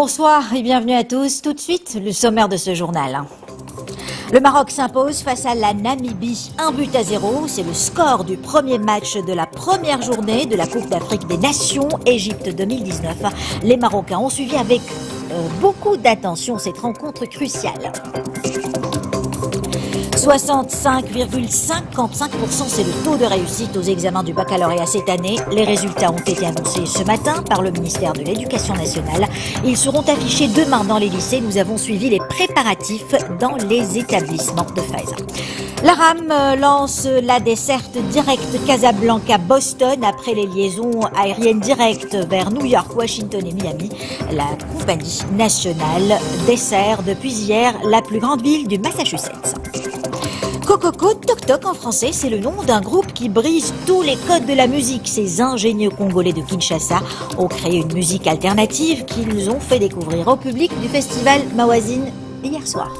Bonsoir et bienvenue à tous. Tout de suite, le sommaire de ce journal. Le Maroc s'impose face à la Namibie, 1-0. C'est le score du premier match de la première journée de la Coupe d'Afrique des Nations Égypte 2019. Les Marocains ont suivi avec beaucoup d'attention cette rencontre cruciale. 65,55%, c'est le taux de réussite aux examens du baccalauréat cette année. Les résultats ont été annoncés ce matin par le ministère de l'Éducation nationale. Ils seront affichés demain dans les lycées. Nous avons suivi les préparatifs dans les établissements de Fès. La RAM lance la desserte directe Casablanca-Boston après les liaisons aériennes directes vers New York, Washington et Miami. La compagnie nationale dessert depuis hier la plus grande ville du Massachusetts. Cococo Toc Toc en français, c'est le nom d'un groupe qui brise tous les codes de la musique. Ces ingénieux Congolais de Kinshasa ont créé une musique alternative qu'ils ont fait découvrir au public du festival Mawazine hier soir.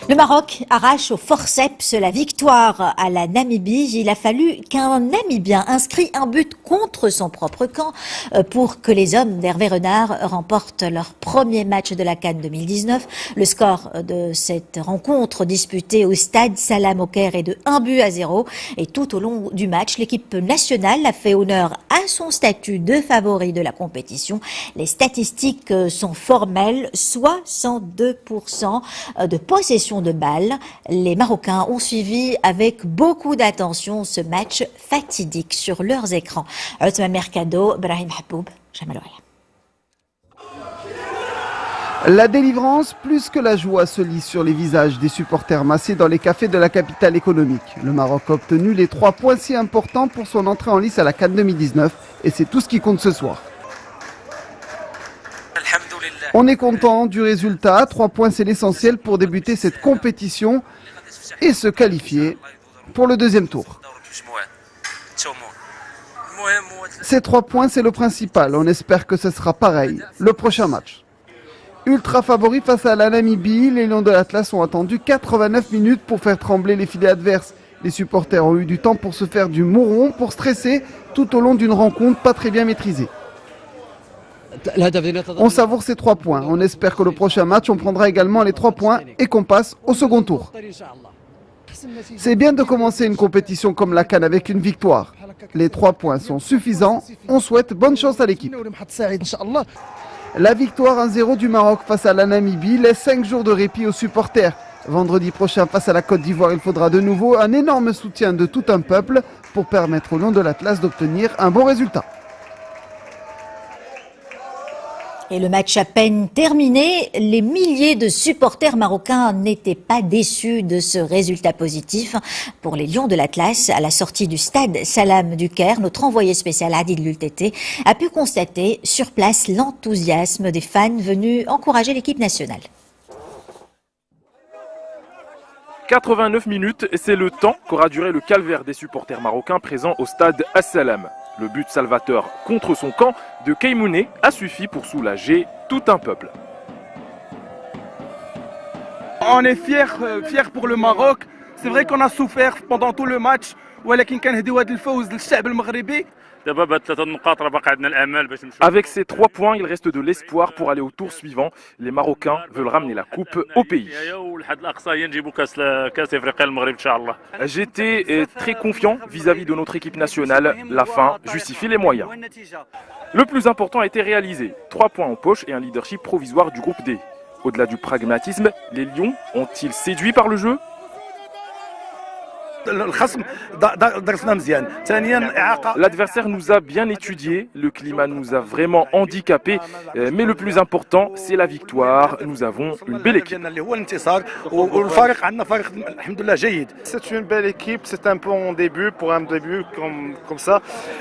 Le Maroc arrache au forceps la victoire à la Namibie. Il a fallu qu'un Namibien inscrit un but contre son propre camp pour que les hommes d'Hervé Renard remportent leur premier match de la CAN 2019. Le score de cette rencontre disputée au stade Salam au Caire est de 1-0. Et tout au long du match, l'équipe nationale a fait honneur à son statut de favori de la compétition. Les statistiques sont formelles, 62% de possession de balles. Les Marocains ont suivi avec beaucoup d'attention ce match fatidique sur leurs écrans. Othman Mercado, Brahim Haboub, Jamal Ouaya. La délivrance, plus que la joie, se lit sur les visages des supporters massés dans les cafés de la capitale économique. Le Maroc a obtenu les 3 points si importants pour son entrée en lice à la CAN 2019 et c'est tout ce qui compte ce soir. On est content du résultat. 3 points, c'est l'essentiel pour débuter cette compétition et se qualifier pour le deuxième tour. Ces 3 points, c'est le principal. On espère que ce sera pareil le prochain match. Ultra favori face à la Namibie, les Lions de l'Atlas ont attendu 89 minutes pour faire trembler les filets adverses. Les supporters ont eu du temps pour se faire du mouron, pour stresser tout au long d'une rencontre pas très bien maîtrisée. On savoure ces 3 points. On espère que le prochain match, on prendra également les 3 points et qu'on passe au second tour. C'est bien de commencer une compétition comme la CAN avec une victoire. Les 3 points sont suffisants. On souhaite bonne chance à l'équipe. La victoire 1-0 du Maroc face à la Namibie laisse 5 jours de répit aux supporters. Vendredi prochain face à la Côte d'Ivoire, il faudra de nouveau un énorme soutien de tout un peuple pour permettre aux Lions de l'Atlas d'obtenir un bon résultat. Et le match à peine terminé, les milliers de supporters marocains n'étaient pas déçus de ce résultat positif. Pour les Lions de l'Atlas, à la sortie du stade Salam du Caire, notre envoyé spécial Adil Lultete a pu constater sur place l'enthousiasme des fans venus encourager l'équipe nationale. 89 minutes, c'est le temps qu'aura duré le calvaire des supporters marocains présents au stade As-Salam. Le but salvateur contre son camp de Keimouné a suffi pour soulager tout un peuple. On est fiers pour le Maroc. C'est vrai qu'on a souffert pendant tout le match. Avec ces 3 points, il reste de l'espoir pour aller au tour suivant. Les Marocains veulent ramener la coupe au pays. J'étais très confiant vis-à-vis de notre équipe nationale. La fin justifie les moyens. Le plus important a été réalisé. 3 points en poche et un leadership provisoire du groupe D. Au-delà du pragmatisme, les Lions ont-ils séduit par le jeu ? L'adversaire nous a bien étudiés, le climat nous a vraiment handicapés, mais le plus important, c'est la victoire. Nous avons une belle équipe. C'est une belle équipe, c'est un bon début pour un début comme ça,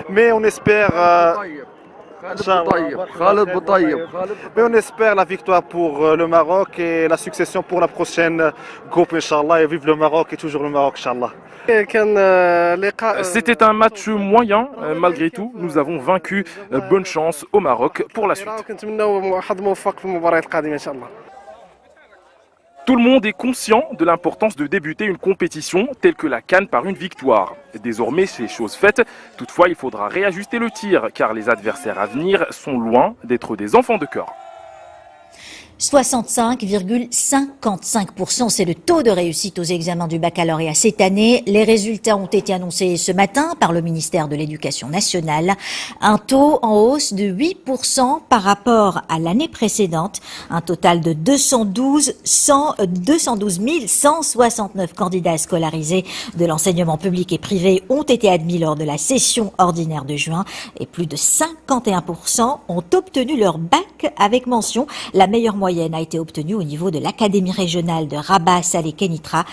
mais on espère... Mais on espère la victoire pour le Maroc et la succession pour la prochaine groupe, Inch'Allah. Et vive le Maroc et toujours le Maroc, Inch'Allah. C'était un match moyen, malgré tout. Nous avons vaincu. Bonne chance au Maroc pour la suite. Tout le monde est conscient de l'importance de débuter une compétition telle que la CAN par une victoire. Désormais, c'est chose faite. Toutefois, il faudra réajuster le tir car les adversaires à venir sont loin d'être des enfants de cœur. 65,55%, c'est le taux de réussite aux examens du baccalauréat cette année. Les résultats ont été annoncés ce matin par le ministère de l'Éducation nationale. Un taux en hausse de 8% par rapport à l'année précédente. Un total de 212 169 candidats scolarisés de l'enseignement public et privé ont été admis lors de la session ordinaire de juin et plus de 51% ont obtenu leur bac avec mention. La meilleure moyenne a été obtenue au niveau de l'Académie régionale de Rabat Salé Kenitra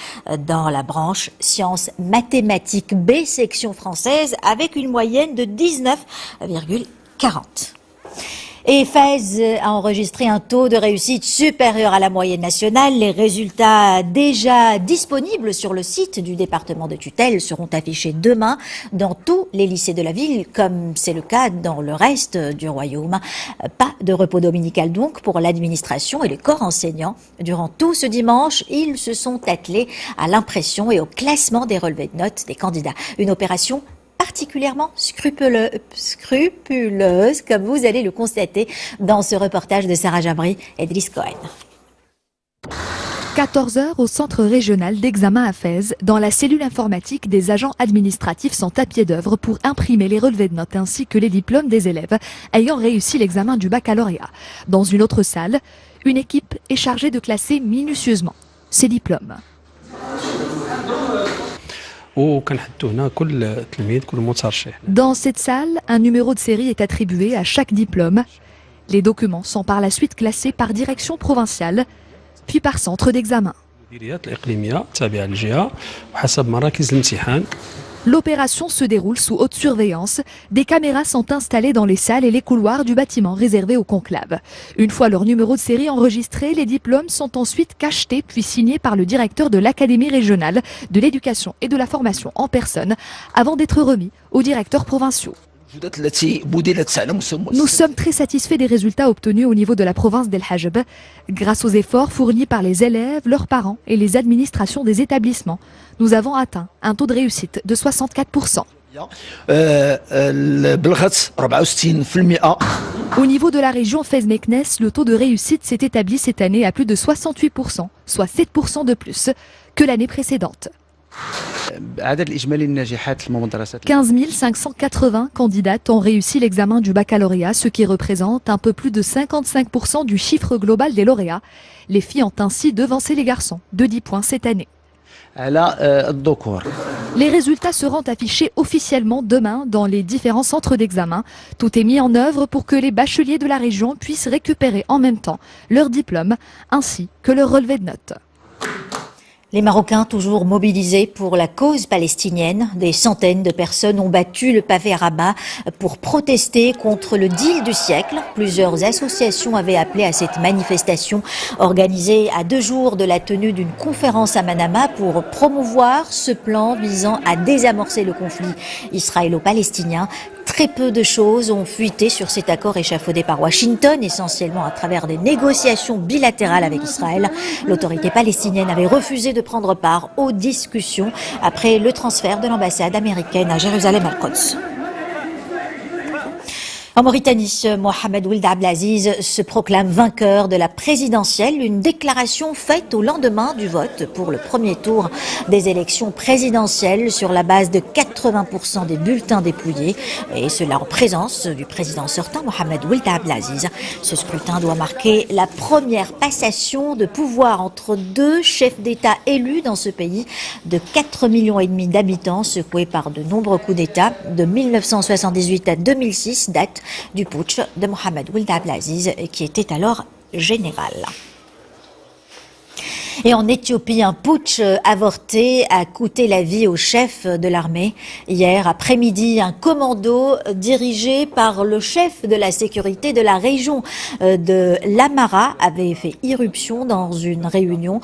dans la branche sciences mathématiques B section française avec une moyenne de 19,40. Et Fès a enregistré un taux de réussite supérieur à la moyenne nationale. Les résultats déjà disponibles sur le site du département de tutelle seront affichés demain dans tous les lycées de la ville, comme c'est le cas dans le reste du royaume. Pas de repos dominical donc pour l'administration et les corps enseignants. Durant tout ce dimanche, ils se sont attelés à l'impression et au classement des relevés de notes des candidats. Une opération particulièrement scrupuleuse, comme vous allez le constater dans ce reportage de Sarah Jabri et Driss Cohen. 14h au centre régional d'examen à Fès, dans la cellule informatique, des agents administratifs sont à pied d'œuvre pour imprimer les relevés de notes ainsi que les diplômes des élèves ayant réussi l'examen du baccalauréat. Dans une autre salle, une équipe est chargée de classer minutieusement ces diplômes. Dans cette salle, un numéro de série est attribué à chaque diplôme. Les documents sont par la suite classés par direction provinciale, puis par centre d'examen. L'opération se déroule sous haute surveillance. Des caméras sont installées dans les salles et les couloirs du bâtiment réservé au conclave. Une fois leur numéro de série enregistré, les diplômes sont ensuite cachetés puis signés par le directeur de l'Académie régionale de l'éducation et de la formation en personne avant d'être remis aux directeurs provinciaux. Nous sommes très satisfaits des résultats obtenus au niveau de la province d'El Hajb, grâce aux efforts fournis par les élèves, leurs parents et les administrations des établissements. Nous avons atteint un taux de réussite de 64%. Au niveau de la région Fès-Meknès, le taux de réussite s'est établi cette année à plus de 68%, soit 7% de plus que l'année précédente. 15 580 candidates ont réussi l'examen du baccalauréat, ce qui représente un peu plus de 55% du chiffre global des lauréats. Les filles ont ainsi devancé les garçons de 10 points cette année. Les résultats seront affichés officiellement demain dans les différents centres d'examen. Tout est mis en œuvre pour que les bacheliers de la région puissent récupérer en même temps leur diplôme ainsi que leur relevé de notes. Les Marocains toujours mobilisés pour la cause palestinienne. Des centaines de personnes ont battu le pavé à Rabat pour protester contre le deal du siècle. Plusieurs associations avaient appelé à cette manifestation organisée à 2 jours de la tenue d'une conférence à Manama pour promouvoir ce plan visant à désamorcer le conflit israélo-palestinien. Très peu de choses ont fuité sur cet accord échafaudé par Washington, essentiellement à travers des négociations bilatérales avec Israël. L'autorité palestinienne avait refusé de prendre part aux discussions après le transfert de l'ambassade américaine à Jérusalem-Al-Quds. En Mauritanie, Mohamed Ould Abdelaziz se proclame vainqueur de la présidentielle, une déclaration faite au lendemain du vote pour le premier tour des élections présidentielles sur la base de 80% des bulletins dépouillés, et cela en présence du président sortant Mohamed Ould Abdelaziz. Ce scrutin doit marquer la première passation de pouvoir entre deux chefs d'État élus dans ce pays de 4,5 millions d'habitants, secoués par de nombreux coups d'État de 1978 à 2006, date du putsch de Mohamed Ould Abdelaziz, qui était alors général. Et en Éthiopie, un putsch avorté a coûté la vie au chef de l'armée. Hier après-midi, un commando dirigé par le chef de la sécurité de la région de l'Amara avait fait irruption dans une réunion,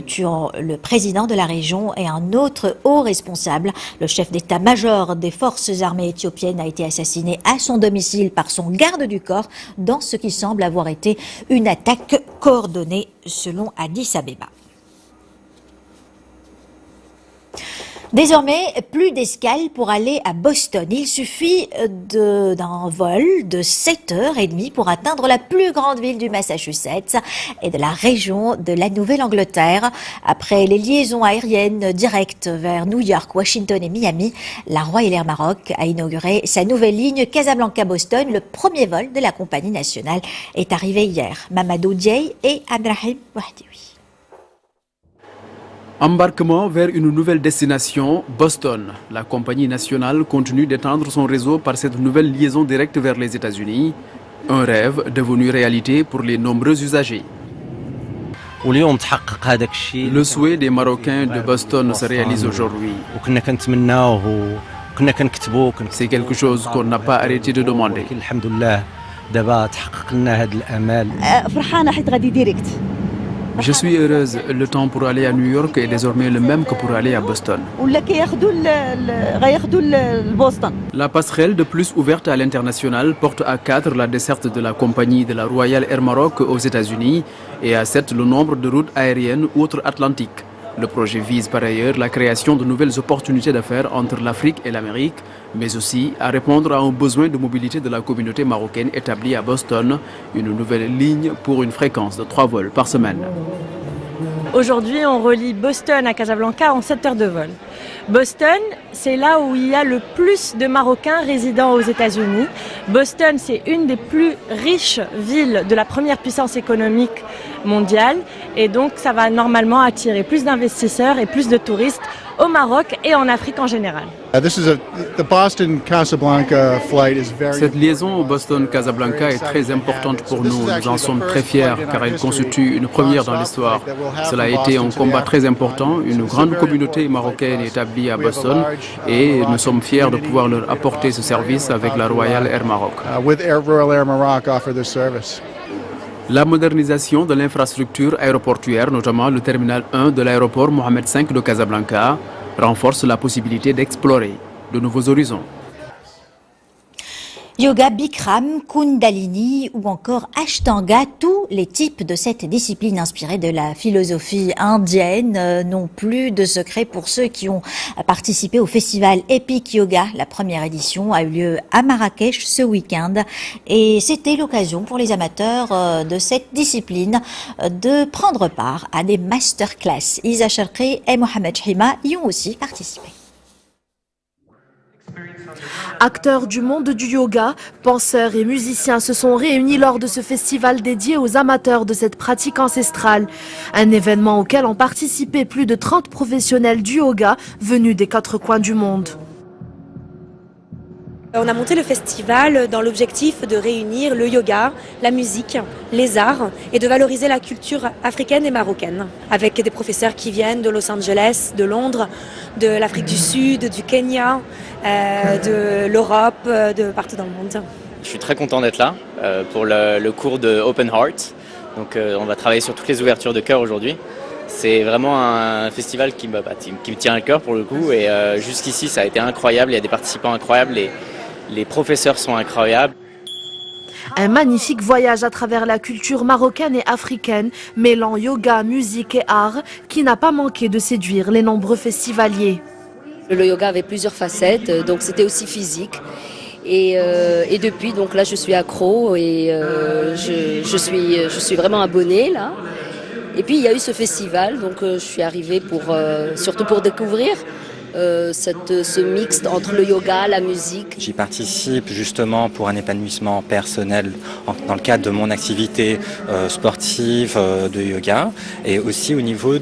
tuant le président de la région et un autre haut responsable. Le chef d'état-major des forces armées éthiopiennes a été assassiné à son domicile par son garde du corps dans ce qui semble avoir été une attaque coordonnée selon Addis Abeba. Désormais, plus d'escale pour aller à Boston. Il suffit d'un vol de 7h30 pour atteindre la plus grande ville du Massachusetts et de la région de la Nouvelle-Angleterre. Après les liaisons aériennes directes vers New York, Washington et Miami, la Royal Air Maroc a inauguré sa nouvelle ligne Casablanca-Boston. Le premier vol de la compagnie nationale est arrivé hier. Mamadou Dieye et Abdrahim Wahdiwi. Embarquement vers une nouvelle destination, Boston. La compagnie nationale continue d'étendre son réseau par cette nouvelle liaison directe vers les États-Unis. Un rêve devenu réalité pour les nombreux usagers. Le souhait des Marocains de Boston se réalise aujourd'hui. C'est quelque chose qu'on n'a pas arrêté de demander. Je suis heureuse. Le temps pour aller à New York est désormais le même que pour aller à Boston. La passerelle de plus ouverte à l'international porte à 4 la desserte de la compagnie de la Royal Air Maroc aux États-Unis et à 7 le nombre de routes aériennes outre-Atlantique. Le projet vise par ailleurs la création de nouvelles opportunités d'affaires entre l'Afrique et l'Amérique, mais aussi à répondre à un besoin de mobilité de la communauté marocaine établie à Boston, une nouvelle ligne pour une fréquence de 3 vols par semaine. Aujourd'hui, on relie Boston à Casablanca en 7 heures de vol. Boston, c'est là où il y a le plus de Marocains résidant aux États-Unis. Boston, c'est une des plus riches villes de la première puissance économique mondiale. Et donc, ça va normalement attirer plus d'investisseurs et plus de touristes au Maroc et en Afrique en général. Cette liaison Boston-Casablanca est très importante pour nous. Nous en sommes très fiers car elle constitue une première dans l'histoire. Cela a été un combat très important, une grande communauté marocaine établie à Boston et nous sommes fiers de pouvoir leur apporter ce service avec la Royal Air Maroc. La modernisation de l'infrastructure aéroportuaire, notamment le terminal 1 de l'aéroport Mohamed V de Casablanca, renforce la possibilité d'explorer de nouveaux horizons. Yoga, Bikram, Kundalini ou encore Ashtanga, tous les types de cette discipline inspirée de la philosophie indienne n'ont plus de secret pour ceux qui ont participé au festival Epic Yoga. La première édition a eu lieu à Marrakech ce week-end et c'était l'occasion pour les amateurs de cette discipline de prendre part à des masterclass. Isa Sharqi et Mohamed Hima y ont aussi participé. Acteurs du monde du yoga, penseurs et musiciens se sont réunis lors de ce festival dédié aux amateurs de cette pratique ancestrale. Un événement auquel ont participé plus de 30 professionnels du yoga venus des 4 coins du monde. On a monté le festival dans l'objectif de réunir le yoga, la musique, les arts et de valoriser la culture africaine et marocaine. Avec des professeurs qui viennent de Los Angeles, de Londres, de l'Afrique du Sud, du Kenya, de l'Europe, de partout dans le monde. Je suis très content d'être là pour le cours de Open Heart. Donc on va travailler sur toutes les ouvertures de cœur aujourd'hui. C'est vraiment un festival qui me tient à cœur pour le coup et jusqu'ici ça a été incroyable, il y a des participants incroyables et les professeurs sont incroyables. Un magnifique voyage à travers la culture marocaine et africaine, mêlant yoga, musique et art, qui n'a pas manqué de séduire les nombreux festivaliers. Le yoga avait plusieurs facettes, donc c'était aussi physique. Et depuis, donc là, je suis accro et je suis vraiment abonnée là. Et puis il y a eu ce festival, donc je suis arrivée surtout pour découvrir ce mix entre le yoga, la musique. J'y participe justement pour un épanouissement personnel dans le cadre de mon activité sportive de yoga et aussi au niveau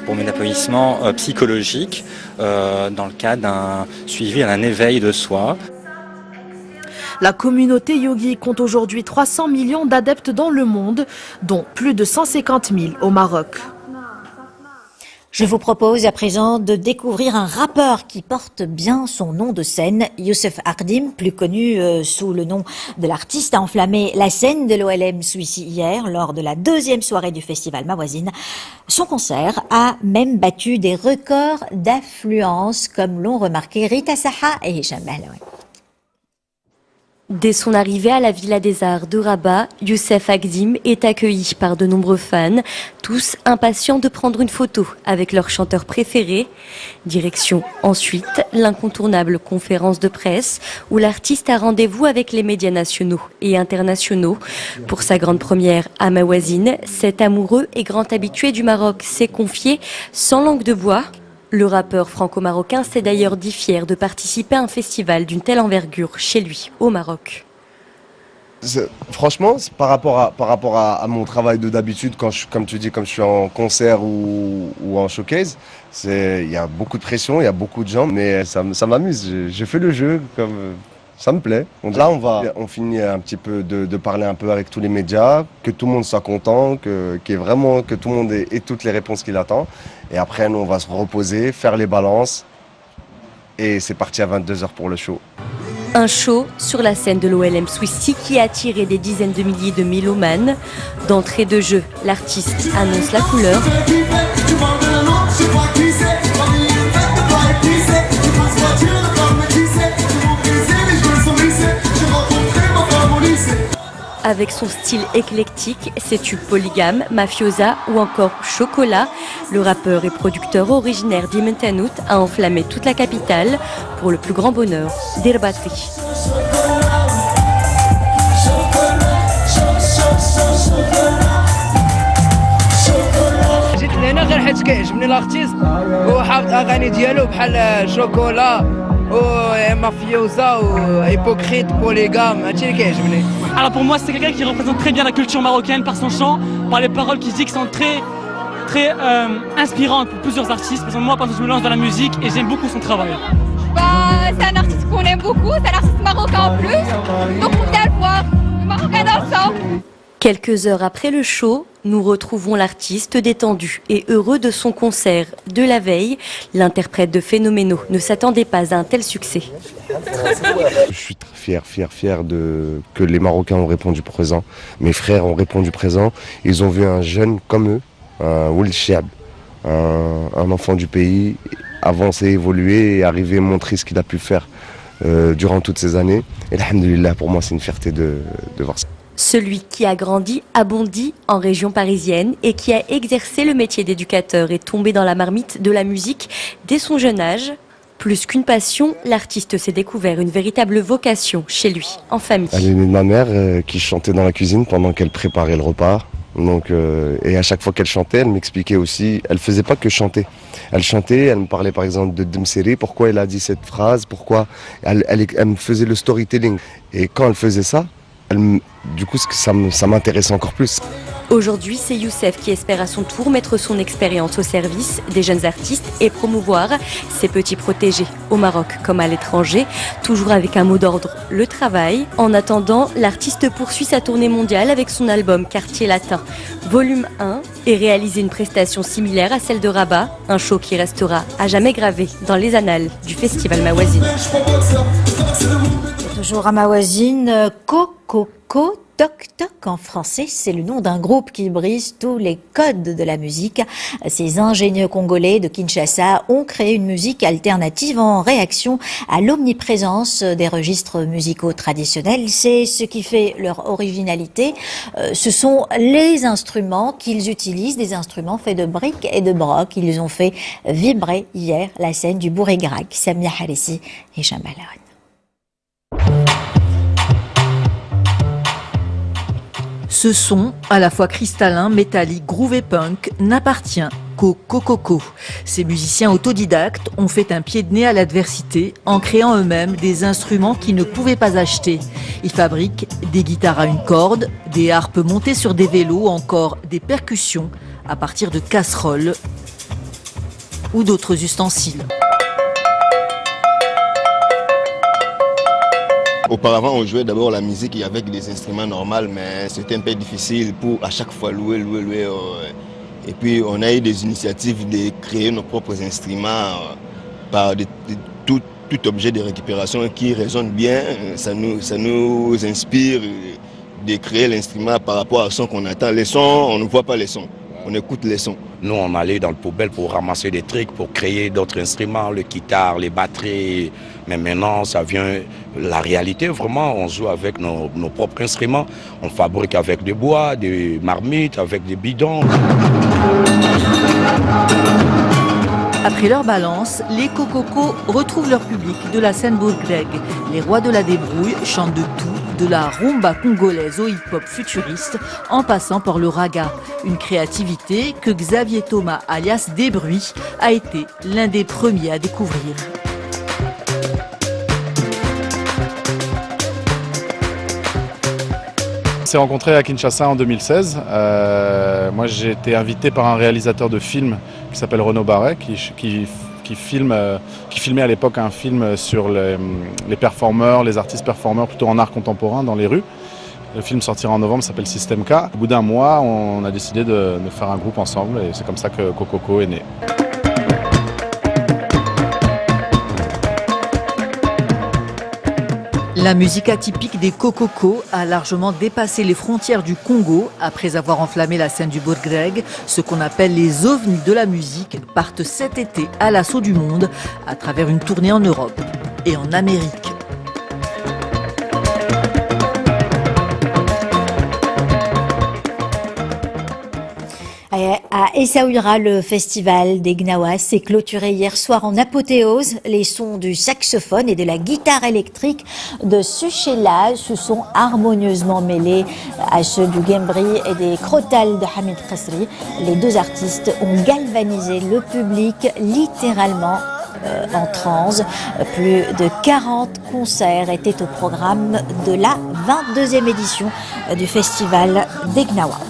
pour mon épanouissement psychologique dans le cadre d'un suivi, d'un éveil de soi. La communauté yogi compte aujourd'hui 300 millions d'adeptes dans le monde, dont plus de 150 000 au Maroc. Je vous propose à présent de découvrir un rappeur qui porte bien son nom de scène, Youssef Ardim, plus connu sous le nom de l'artiste, a enflammé la scène de l'OLM Suissi hier lors de la 2e soirée du festival Mawazine. Son concert a même battu des records d'affluence, comme l'ont remarqué Rita Saha et Hicham Bahlaoui. Dès son arrivée à la Villa des Arts de Rabat, Youssef Akdim est accueilli par de nombreux fans, tous impatients de prendre une photo avec leur chanteur préféré. Direction ensuite l'incontournable conférence de presse où l'artiste a rendez-vous avec les médias nationaux et internationaux. Pour sa grande première à Mawazine, cet amoureux et grand habitué du Maroc s'est confié sans langue de bois. Le rappeur franco-marocain s'est d'ailleurs dit fier de participer à un festival d'une telle envergure chez lui, au Maroc. Franchement, par rapport à mon travail de d'habitude, comme tu dis, comme je suis en concert ou en showcase, il y a beaucoup de pression, il y a beaucoup de gens, mais ça m'amuse. J'ai fait le jeu, ça me plaît. Là, on finit un petit peu de parler un peu avec tous les médias, que tout le monde soit content, que tout le monde ait toutes les réponses qu'il attend. Et après, nous, on va se reposer, faire les balances. Et c'est parti à 22h pour le show. Un show sur la scène de l'OLM Swissy qui a attiré des dizaines de milliers de mélomanes. D'entrée de jeu, l'artiste annonce la couleur. Avec son style éclectique, ses tubes polygames, Mafiosa ou encore Chocolat, le rappeur et producteur originaire d'Imentanout a enflammé toute la capitale pour le plus grand bonheur d'Irbatri. جيت لهنا غير حيت كيعجبني الارتيست وحافظ اغاني ديالو بحال شوكولا ومافيوزا وهيبوكريت بوليغام هادشي اللي كيعجبني. Alors pour moi c'est quelqu'un qui représente très bien la culture marocaine par son chant, par les paroles qu'il dit qui sont très inspirantes pour plusieurs artistes. Parce que moi par exemple je me lance dans la musique et j'aime beaucoup son travail. C'est un artiste qu'on aime beaucoup, c'est un artiste marocain en plus, donc on vient le voir, le marocain dans le sang. Quelques heures après le show, nous retrouvons l'artiste détendu et heureux de son concert de la veille. L'interprète de Phénoménaux ne s'attendait pas à un tel succès. Je suis très fier que les Marocains ont répondu présent. Mes frères ont répondu présent. Ils ont vu un jeune comme eux, un Ould Cheb, un enfant du pays, avancer, évoluer et arriver à montrer ce qu'il a pu faire durant toutes ces années. Et alhamdoulilah, pour moi, c'est une fierté de voir ça. Celui qui a grandi à Bondy, en région parisienne, et qui a exercé le métier d'éducateur est tombé dans la marmite de la musique dès son jeune âge. Plus qu'une passion, l'artiste s'est découvert une véritable vocation chez lui, en famille. Elle est née de ma mère qui chantait dans la cuisine pendant qu'elle préparait le repas. Donc, et à chaque fois qu'elle chantait, elle m'expliquait aussi, elle faisait pas que chanter. Elle chantait, elle me parlait par exemple de Demseri, pourquoi elle a dit cette phrase, pourquoi elle me faisait le storytelling. Et quand elle faisait ça, du coup, ça m'intéresse encore plus. Aujourd'hui, c'est Youssef qui espère à son tour mettre son expérience au service des jeunes artistes et promouvoir ses petits protégés au Maroc comme à l'étranger, toujours avec un mot d'ordre, le travail. En attendant, l'artiste poursuit sa tournée mondiale avec son album Quartier Latin, volume 1, et réaliser une prestation similaire à celle de Rabat, un show qui restera à jamais gravé dans les annales du festival Mawazine. Toujours à Mawazine, Coco Toc Toc en français, c'est le nom d'un groupe qui brise tous les codes de la musique. Ces ingénieux congolais de Kinshasa ont créé une musique alternative en réaction à l'omniprésence des registres musicaux traditionnels. C'est ce qui fait leur originalité. Ce sont les instruments qu'ils utilisent, des instruments faits de briques et de broc. Ils ont fait vibrer hier la scène du Bourg-et-Grac. Samia Harissi et Jamal Aoun. Ce son, à la fois cristallin, métallique, groove et punk, n'appartient qu'au Coco. Ces musiciens autodidactes ont fait un pied de nez à l'adversité en créant eux-mêmes des instruments qu'ils ne pouvaient pas acheter. Ils fabriquent des guitares à une corde, des harpes montées sur des vélos ou encore des percussions à partir de casseroles ou d'autres ustensiles. Auparavant, on jouait d'abord la musique avec des instruments normaux, mais c'était un peu difficile pour à chaque fois louer. Et puis, on a eu des initiatives de créer nos propres instruments par tout objet de récupération qui résonne bien. Ça nous inspire de créer l'instrument par rapport au son qu'on attend. Les sons, on ne voit pas les sons, on écoute les sons. Nous, on allait dans le poubelle pour ramasser des trucs, pour créer d'autres instruments, les guitares, les batteries, Mais maintenant, ça vient, la réalité vraiment, on joue avec nos propres instruments. On fabrique avec des bois, des marmites, avec des bidons. Après leur balance, les Kokoko retrouvent leur public de la scène bourgreg. Les rois de la débrouille chantent de tout, de la rumba congolaise au hip-hop futuriste, en passant par le raga. Une créativité que Xavier Thomas, alias Desbruits, a été l'un des premiers à découvrir. On s'est rencontrés à Kinshasa en 2016. Moi, j'ai été invité par un réalisateur de films qui s'appelle Renaud Barret, qui filmait à l'époque un film sur les performeurs, les artistes performeurs plutôt en art contemporain dans les rues. Le film sortira en novembre, s'appelle System K. Au bout d'un mois, on a décidé de faire un groupe ensemble et c'est comme ça que Kokoko est né. La musique atypique des Kokoko a largement dépassé les frontières du Congo. Après avoir enflammé la scène du bourgreg, ce qu'on appelle les ovnis de la musique partent cet été à l'assaut du monde à travers une tournée en Europe et en Amérique. À Essaouira, le festival des Gnawas s'est clôturé hier soir en apothéose. Les sons du saxophone et de la guitare électrique de Suchela se sont harmonieusement mêlés à ceux du Gembri et des Krotal de Hamid Khasri. Les deux artistes ont galvanisé le public littéralement en transe. Plus de 40 concerts étaient au programme de la 22e édition du festival des Gnawas.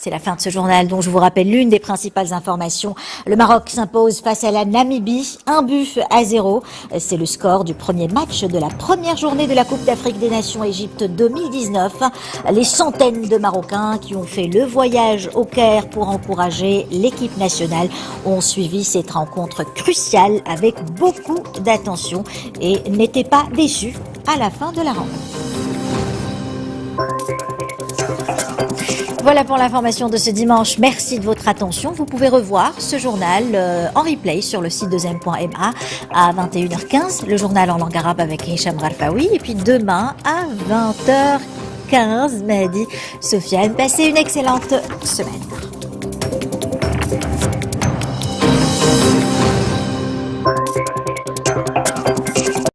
C'est la fin de ce journal dont je vous rappelle l'une des principales informations. Le Maroc s'impose face à la Namibie, 1-0. C'est le score du premier match de la première journée de la Coupe d'Afrique des Nations Égypte 2019. Les centaines de Marocains qui ont fait le voyage au Caire pour encourager l'équipe nationale ont suivi cette rencontre cruciale avec beaucoup d'attention et n'étaient pas déçus à la fin de la rencontre. Voilà pour l'information de ce dimanche. Merci de votre attention. Vous pouvez revoir ce journal en replay sur le site 2m.ma à 21h15. Le journal en langue arabe avec Hicham Ralfaoui. Et puis demain à 20h15, Mahdi Sofiane. Passez une excellente semaine.